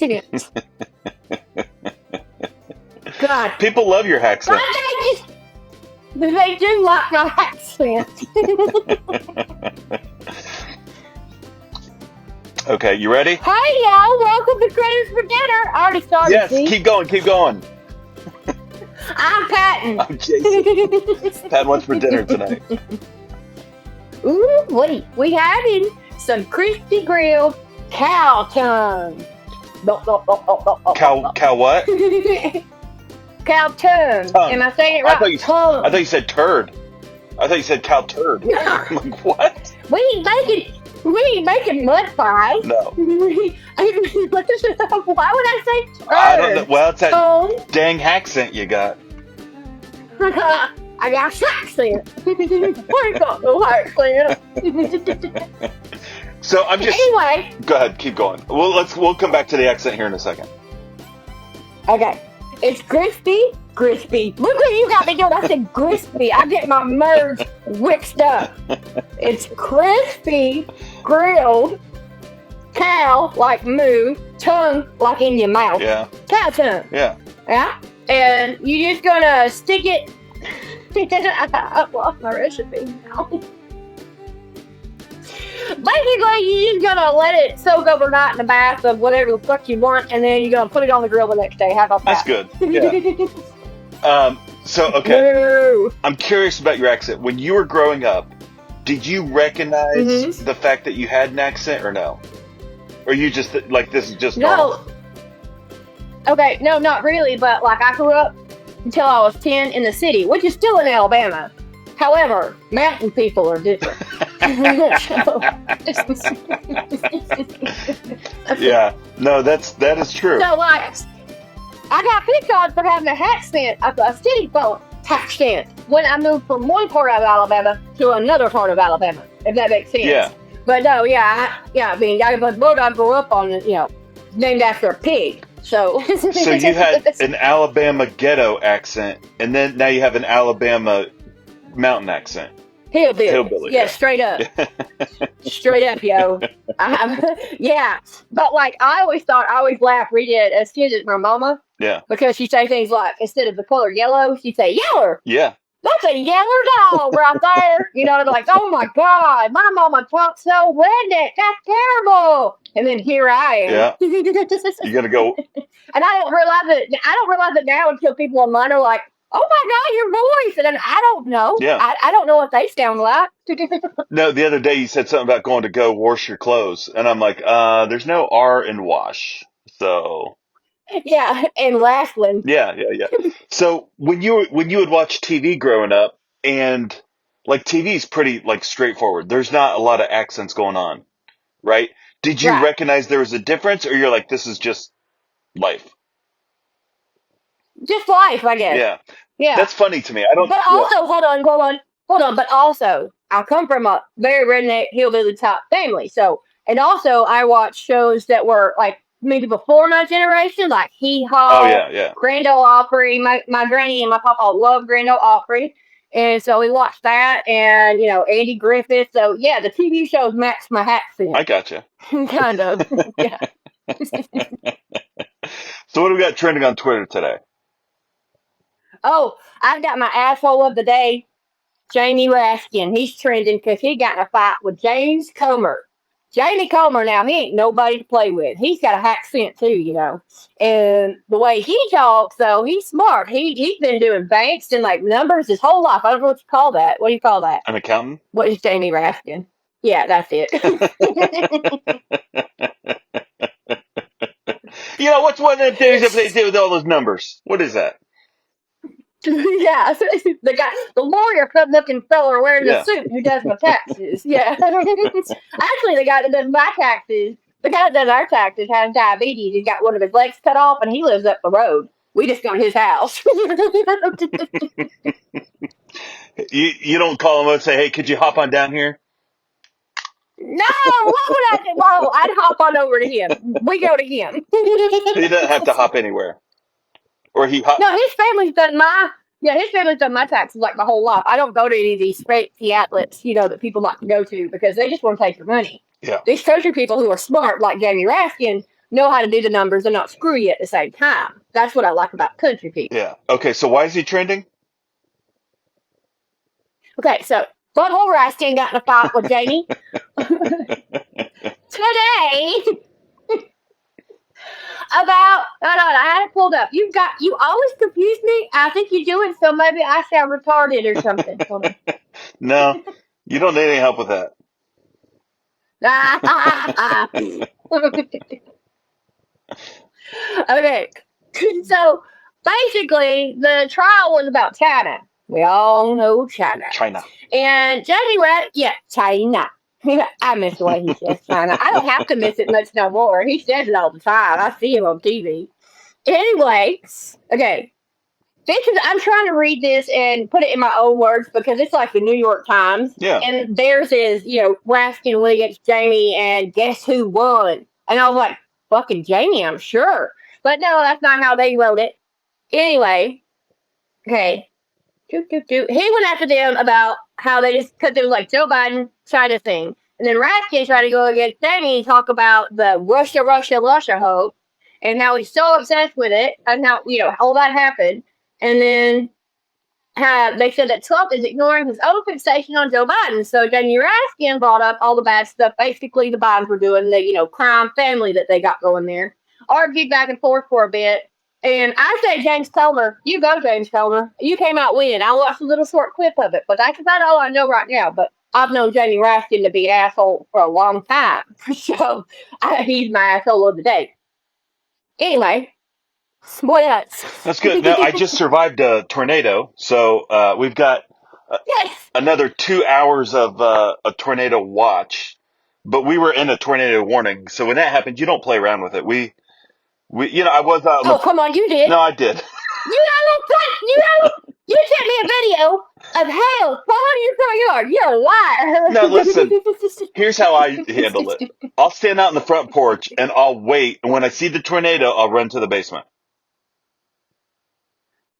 accent. God. People love your accent. They do like my accent. Okay, you ready? Hey, y'all. Welcome to Critters for Dinner. I already started. Yes, see? keep going. I'm Patton. I'm Jason. Pat, what's for dinner tonight? Ooh, wait. We having some crispy grilled cow tongue. Cow what? Cow tongue. Am I saying it right? I thought you said turd. I thought you said cow turd. I'm like, what? We ain't making mud pie. No. Why would I say turd? I don't know. Well, it's that dang accent you got. I got accent. I got no accent. So I'm just. Anyway. Go ahead, keep going. We'll come back to the accent here in a second. Okay. It's crispy. Look what you got me doing. I said crispy. I get my words mixed up. It's crispy, grilled, cow, like moo, tongue, like in your mouth. Yeah. Cow tongue. Yeah. Yeah. And you're just gonna stick it. I've lost my recipe now. Basically, you're just gonna let it soak overnight in the bath of whatever the fuck you want, and then you're gonna put it on the grill the next day. How about that? That's good. Yeah. Okay. No. I'm curious about your accent. When you were growing up, did you recognize the fact that you had an accent or no? Or you just like this is just normal? Okay, no, not really. But like I grew up until I was 10 in the city, which is still in Alabama. However, mountain people are different. Yeah, no, that is true. So like, I got picked on for having a accent, a city folk accent, when I moved from one part of Alabama to another part of Alabama. If that makes sense. Yeah. But no, I mean, I grew up on, named after a pig. So you had an Alabama ghetto accent, and then now you have an Alabama mountain accent. Hillbilly. Yeah, straight up. Straight up, yo. Yeah. But like, I always laugh reading it as kids at my mama. Yeah. Because she'd say things like, instead of the color yellow, she'd say, yeller. Yeah. That's a yeller dog right there. They're like, oh my God, my mama talks so redneck. That's terrible. And then here I am. Yeah. You gotta go. And I don't realize it now until people online are like, oh my God, your voice. And then I don't know. Yeah. I don't know what they sound like. No, the other day you said something about going to go wash your clothes. And I'm like, there's no R in wash. So. Yeah, and Laughlin. Yeah. So when you would watch TV growing up, and like TV is pretty like straightforward. There's not a lot of accents going on, right? Did you recognize there was a difference, or you're like, this is just life? Just life, I guess. Yeah. That's funny to me. I don't. But also, hold on. But also, I come from a very redneck hillbilly type family. So, and also, I watched shows that were like maybe before my generation, like Hee Haw. Oh yeah. Grand Ole Opry. My granny and my papa loved Grand Ole Opry, and so we watched that. And Andy Griffith. So yeah, the TV shows match my accent. I gotcha. Kind of. Yeah. So what do we got trending on Twitter today? Oh, I've got my asshole of the day, Jamie Raskin. He's trending because he got in a fight with James Comer. Jamie Comer, now, he ain't nobody to play with. He's got a accent too, And the way he talks, though, he's smart. He's been doing banks and, like, numbers his whole life. I don't know what you call that. What do you call that? An accountant? What is Jamie Raskin? Yeah, that's it. What's one of the things that they do with all those numbers? What is that? Yeah, the lawyer looking fella wearing the suit who does my taxes. Yeah. Actually, the guy that does my taxes, the guy that does our taxes has diabetes. He's got one of his legs cut off, and he lives up the road. We just go to his house. You don't call him and say, hey, could you hop on down here? No, what would I do? Well, I'd hop on over to him. We go to him. He doesn't have to hop anywhere. Or he hop. No, his family's done my taxes like my whole life. I don't go to any of these fancy outlets, that people like to go to because they just want to take your money. Yeah. These country people who are smart, like Jamie Raskin, know how to do the numbers and not screw you at the same time. That's what I like about country people. Yeah. Okay. So why is he trending? Okay, so Butthole Raskin got in a fight with Jamie today about. Hold on, I had it pulled up. You always confuse me. I think you do it, so maybe I sound retarded or something. Hold on. No, you don't need any help with that. Okay, so basically, the trial was about China. We all know China. China. And Jamie China. I miss the way he says China. I don't have to miss it much no more. He says it all the time. I see him on TV. Anyway, okay. I'm trying to read this and put it in my own words because it's like the New York Times. Yeah. And theirs is, Raskin went against Jamie and guess who won? And I was like, fucking Jamie, I'm sure. But no, that's not how they wrote it. Anyway, okay. He went after them about how they just, because it was like Joe Biden, China thing. And then Raskin tried to go against Jamie and talk about the Russia hope and how he's so obsessed with it and how, all that happened. And then they said that Trump is ignoring his own fixation on Joe Biden. So Jamie Raskin brought up all the bad stuff basically the Bidens were doing, the, crime family that they got going there. Argued back and forth for a bit. And I say James Comer. You go, James Comer. You came out winning. I watched a little short clip of it, but that's about all I know right now. But I've known Jamie Raskin to be an asshole for a long time. So he's my asshole of the day. Anyway, what else? That's good. Now, I just survived a tornado, so we've got another 2 hours of a tornado watch. But we were in a tornado warning, so when that happened, you don't play around with it. I was out. Oh, come on, you did. No, I did. You sent me a video of hail falling in your front yard. You're a liar. No, listen. Here's how I handle it. I'll stand out in the front porch and I'll wait. And when I see the tornado, I'll run to the basement.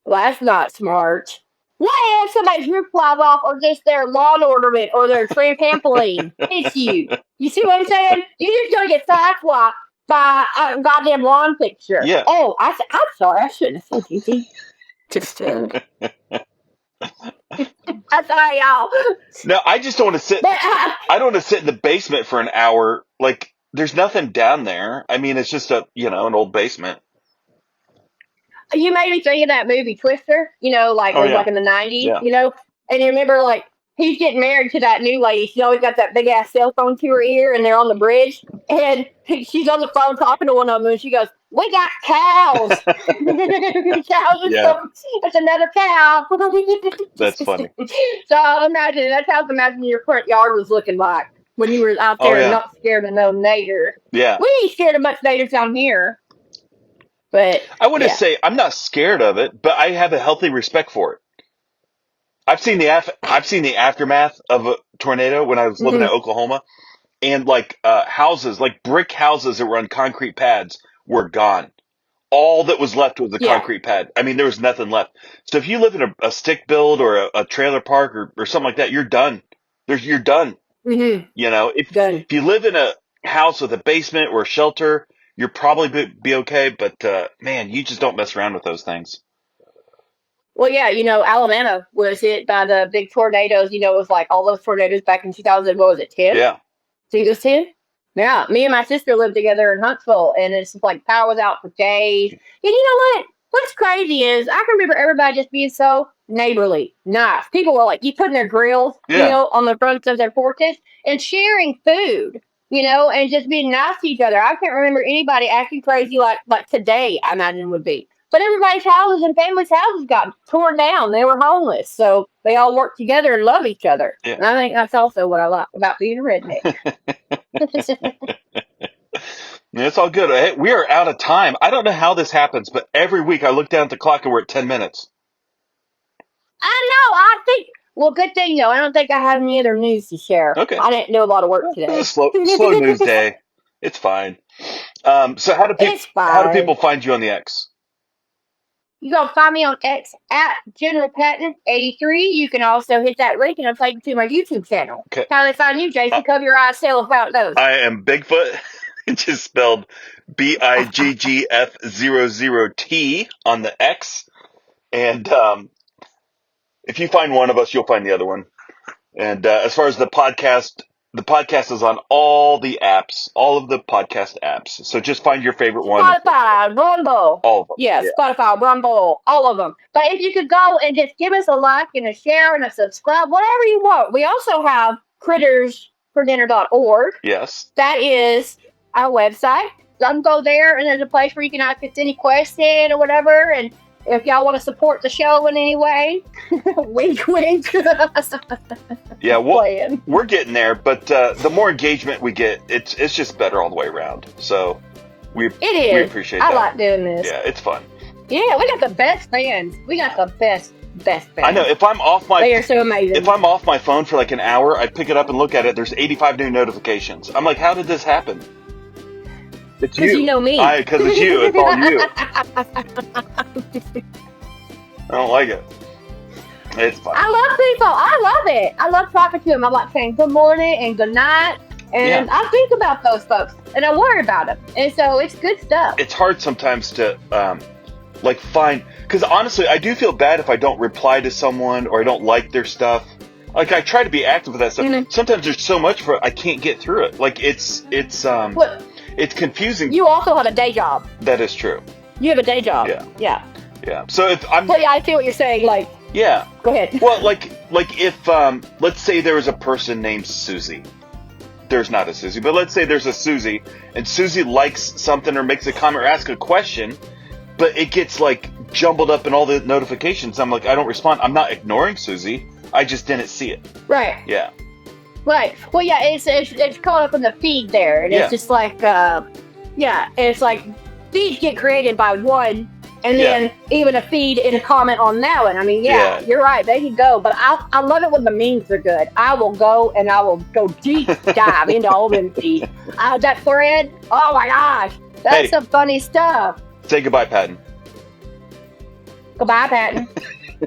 Well, that's not smart. What if somebody's roof flies off or just their lawn ornament or their trampoline hits you? You see what I'm saying? You're just going to get sideswiped by a goddamn lawn fixture. Yeah. Oh, I'm sorry. I shouldn't have said you. Just I'm sorry, y'all. No, I just don't want to sit. I don't want to sit in the basement for an hour. Like, there's nothing down there. I mean, it's just an old basement. You made me think of that movie Twister. Like in the 90s. Yeah. And you remember like he's getting married to that new lady. She's always got that big ass cell phone to her ear, and they're on the bridge, and she's on the phone talking to one of them, and she goes, "We got cows." Yeah. That's another cow. That's funny. So imagine that's how your front yard was looking like when you were out there and not scared of no nader. Yeah. We ain't scared of much naders down here. But I wouldn't say I'm not scared of it, but I have a healthy respect for it. I've seen the aftermath of a tornado when I was living in Oklahoma, and houses, like brick houses that were on concrete pads, were gone. All that was left was a concrete pad. I mean, there was nothing left. So if you live in a stick build or a trailer park or something like that, you're done. You're done. Mm-hmm. If you live in a house with a basement or a shelter, you're probably be okay. But man, you just don't mess around with those things. Well, yeah, Alabama was hit by the big tornadoes. It was like all those tornadoes back in 2000. What was it, 10? Yeah. So it was 10? Yeah. Me and my sister lived together in Huntsville, and it's just like power was out for days. And you know what? What's crazy is I can remember everybody just being so neighborly, nice. People were like, you putting their grills, on the fronts of their porches and sharing food, and just being nice to each other. I can't remember anybody acting crazy like today, I imagine would be. But everybody's houses and families' houses got torn down. They were homeless. So they all worked together and love each other. Yeah. And I think that's also what I like about being a redneck. It's all good. Hey, we are out of time. I don't know how this happens, but every week I look down at the clock and we're at 10 minutes. I know. I think, well, good thing, I don't think I have any other news to share. Okay. I didn't do a lot of work today. It's a slow news day. It's fine. So how do people find you on the X? You can find me on X at General Patton 83. You can also hit that link and it'll take you to my YouTube channel. Okay. How do they find you, Jason? Cover your eyes, tell us about those. I am Bigfoot. just spelled BIGGF00T on the X. And if you find one of us, you'll find the other one. And as far as the podcast is on all the apps, all of the podcast apps. So just find your favorite one. Spotify, Rumble. All of them. Yeah, Spotify, Rumble, all of them. But if you could go and just give us a like and a share and a subscribe, whatever you want. We also have crittersfordinner.org. Yes. That is our website. Go there, and there's a place where you can ask us any question or whatever. And if y'all want to support the show in any way, wink, wink. Yeah, we're getting there, but the more engagement we get, it's just better all the way around. So we appreciate that. I like doing this. Yeah, it's fun. Yeah, we got the best fans. We got the best fans. I know. If I'm off they are so amazing. If I'm off my phone for like an hour, I pick it up and look at it. There's 85 new notifications. I'm like, how did this happen? It's you. Because you know me. Because it's you. It's all you. I don't like it. It's fun. I love people. I love it. I love talking to them. I like saying good morning and good night. And I think about those folks. And I worry about them. And so it's good stuff. It's hard sometimes to find... Because honestly, I do feel bad if I don't reply to someone or I don't like their stuff. Like, I try to be active with that stuff. Mm-hmm. Sometimes there's so much for it, I can't get through it. Like, it's confusing. You also have a day job. That is true. You have a day job. Yeah. So if I'm... Well, yeah, I see what you're saying. Like... Yeah. Go ahead. Well, like if, let's say there was a person named Susie. There's not a Susie, but let's say there's a Susie, and Susie likes something or makes a comment or asks a question, but it gets, like, jumbled up in all the notifications. I'm like, I don't respond. I'm not ignoring Susie. I just didn't see it. Right. Yeah. Right. Well, yeah, it's caught up in the feed there, and it's just like, it's like feeds get created by one, and then even a feed and a comment on that one. I mean, you're right. There you go. But I love it when the memes are good. I will go deep dive into all them feeds. That thread, oh my gosh, that's some funny stuff. Say goodbye, Patton. Goodbye, Patton.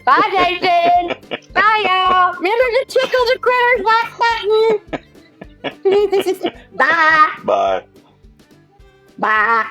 Bye, Jason. Bye, y'all. Remember to tickle the critters like Patton. Bye. Bye. Bye.